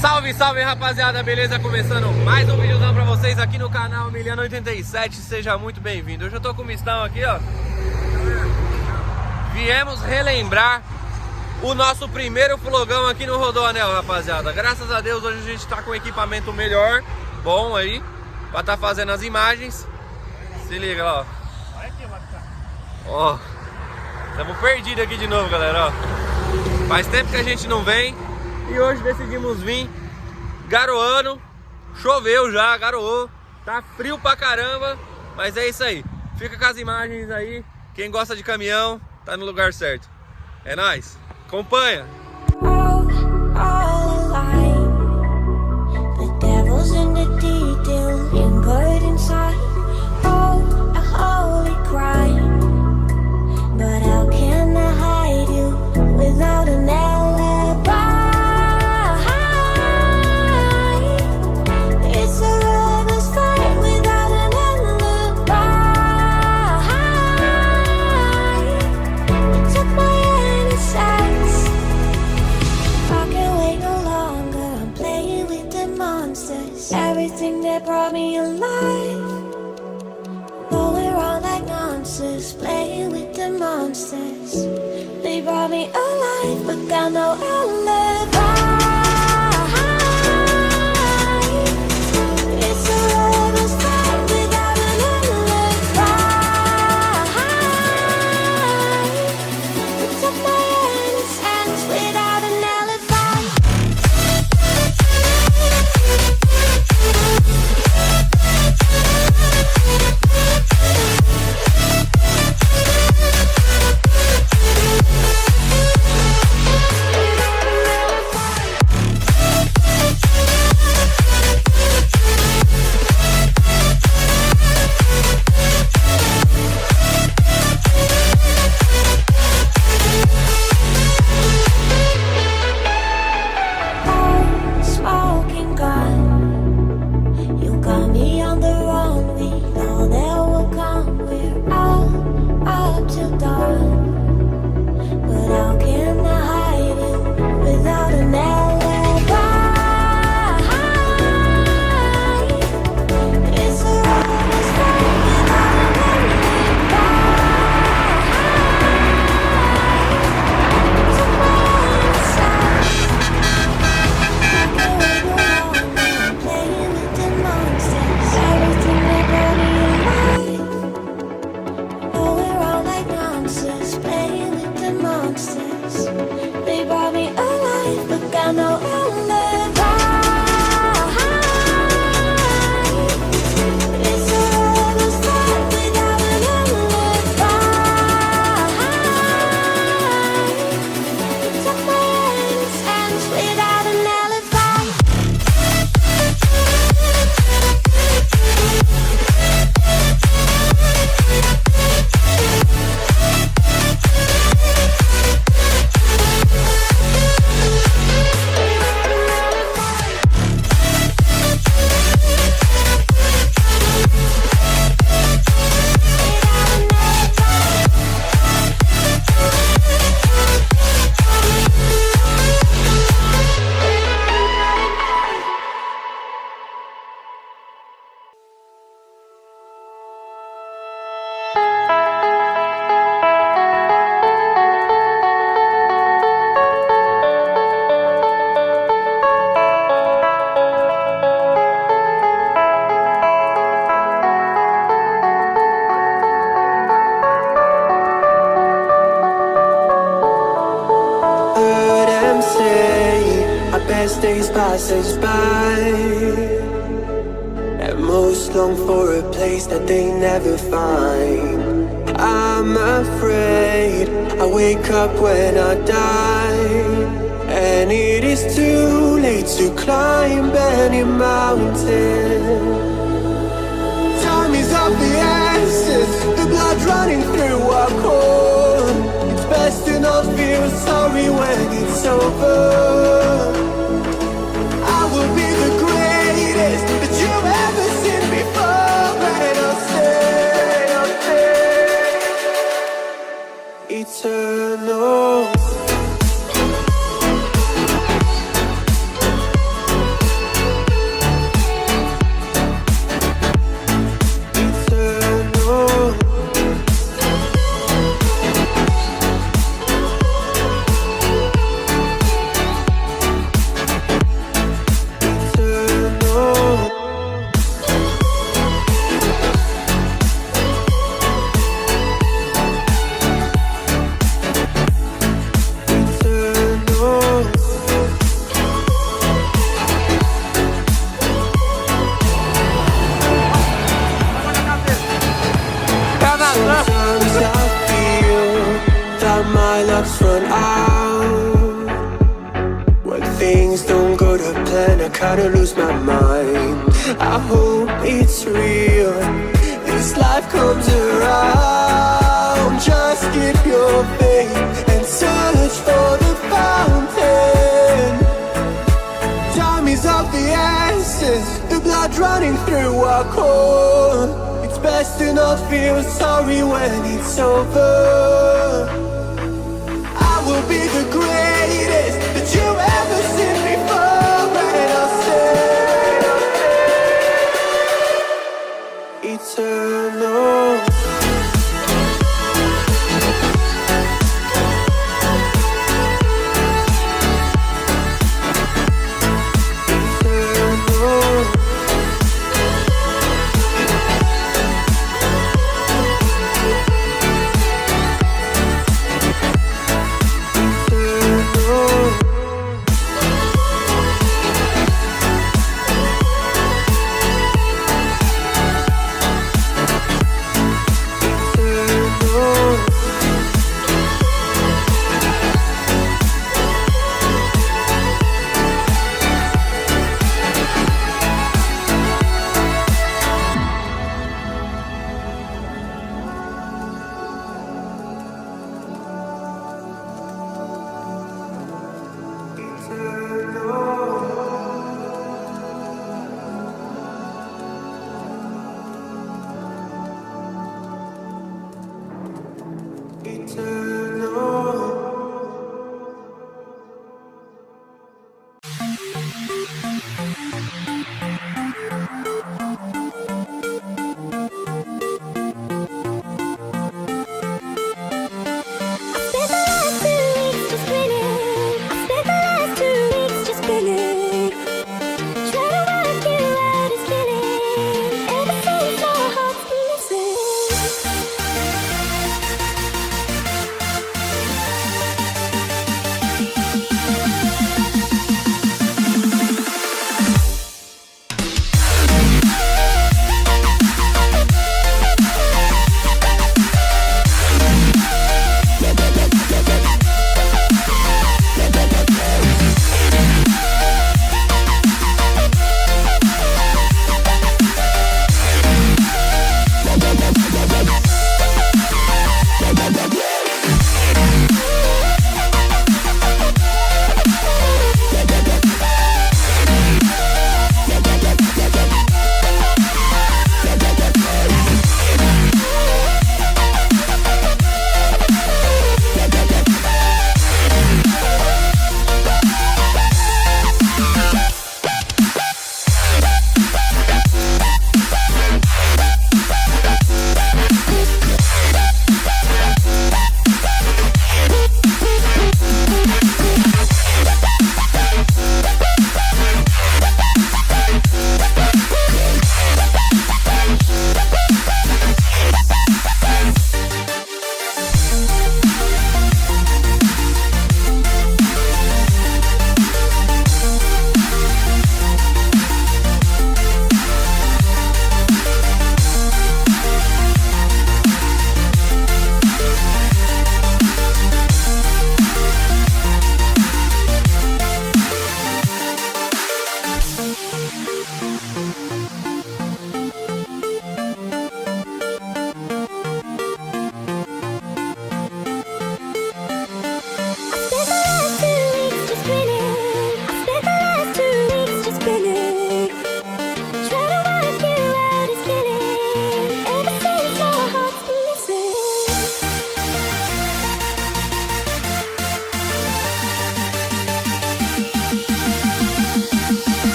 Salve, salve rapaziada, beleza? Começando mais um videozão pra vocês aqui no canal Miliano87, seja muito bem-vindo. Hoje eu tô com o mistão aqui, ó. Viemos relembrar o nosso primeiro flogão aqui no Rodoanel, rapaziada. Graças a Deus hoje a gente tá com equipamento melhor, bom aí, pra tá fazendo as imagens. Se liga lá, ó. Ó, estamos perdidos aqui de novo, galera, ó. Faz tempo que a gente não vem e hoje decidimos vir garoando. Choveu já, garoou, tá frio pra caramba, mas é isso aí. Fica com as imagens aí, quem gosta de caminhão tá no lugar certo. É nóis, acompanha! Everything that brought me alive, going around like monsters, playing with the monsters. They brought me alive, but got no alibi. It's a lover's fight without an alibi. It's up my innocence without an alibi. Best days pass us by, and most long for a place that they never find. I'm afraid I wake up when I die, and it is too late to climb any mountain. Time is of the essence, the blood running through our core. It's best to not feel sorry when it's over. Will be the greatest that you've ever seen before, and I'll stay eternal. things don't go to plan, I kinda lose my mind. I hope it's real, this life comes around. Just keep your faith and search for the fountain. Time is of the essence, the blood running through our core. It's best to not feel sorry when it's over. I will be the greatest that you ever seen before, and I'll stay eternal. Eternal.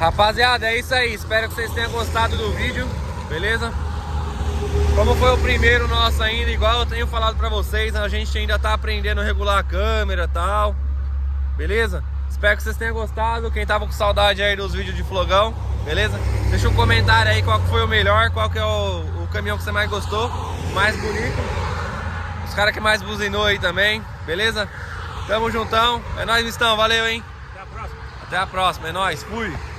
Rapaziada, é isso aí. Espero que vocês tenham gostado do vídeo, beleza? Como foi o primeiro nosso ainda, igual eu tenho falado pra vocês, a gente ainda tá aprendendo a regular a câmera e tal, beleza? Espero que vocês tenham gostado. Quem tava com saudade aí dos vídeos de Flogão, beleza? Deixa um comentário aí qual que foi o melhor, qual que é o caminhão que você mais gostou, mais bonito. Os caras que mais buzinou aí também, beleza? Tamo juntão. É nóis, Mistão. Valeu, hein? Até a próxima. Até a próxima. É nóis. Fui.